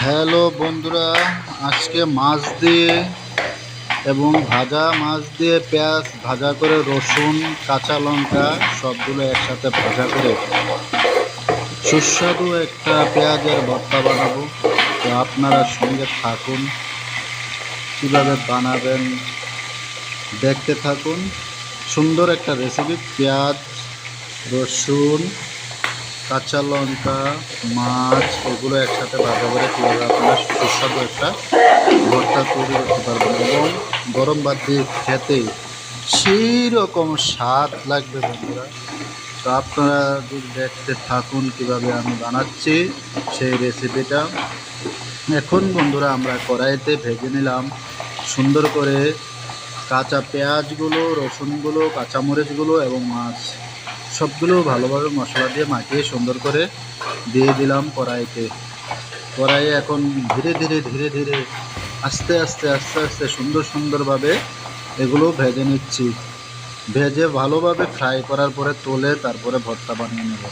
Hello বন্ধুরা, আজকে মাছ দিয়ে এবং ভাজা মাছ দিয়ে পেঁয়াজ ভাজা করে রসুন কাঁচা লঙ্কা সবগুলো একসাথে ভাজা করে সুস্বাদু একটা পেঁয়াজের ভর্তা বানাবো। তো আপনারা সঙ্গে থাকুন, কীভাবে বানাবেন দেখতে থাকুন। সুন্দর একটা রেসিপি, পেঁয়াজ রসুন কাঁচা লঙ্কা মাছ এগুলো একসাথে ভাজা করে কীভাবে আপনারা সুস্বাদু একটা ভর্তা তৈরি করতে পারবেন এবং গরম ভাত দিয়ে খেতে সেই রকম স্বাদ লাগবে বন্ধুরা। তো আপনারা যদি দেখতে থাকুন কীভাবে আমি বানাচ্ছি সেই রেসিপিটা। এখন বন্ধুরা আমরা কড়াইতে ভেজে নিলাম সুন্দর করে কাঁচা পেঁয়াজগুলো, রসুনগুলো, কাঁচামরিচগুলো এবং মাছ সবগুলো ভালোভাবে মশলা দিয়ে মাখিয়ে সুন্দর করে দিয়ে দিলাম কড়াইয়ে এখন ধীরে ধীরে ধীরে ধীরে আস্তে আস্তে আস্তে আস্তে সুন্দরভাবে এগুলো ভেজে নিচ্ছি। ভেজে ভালোভাবে ফ্রাই করার পরে তুলে তারপরে ভর্তা বানিয়ে নেব।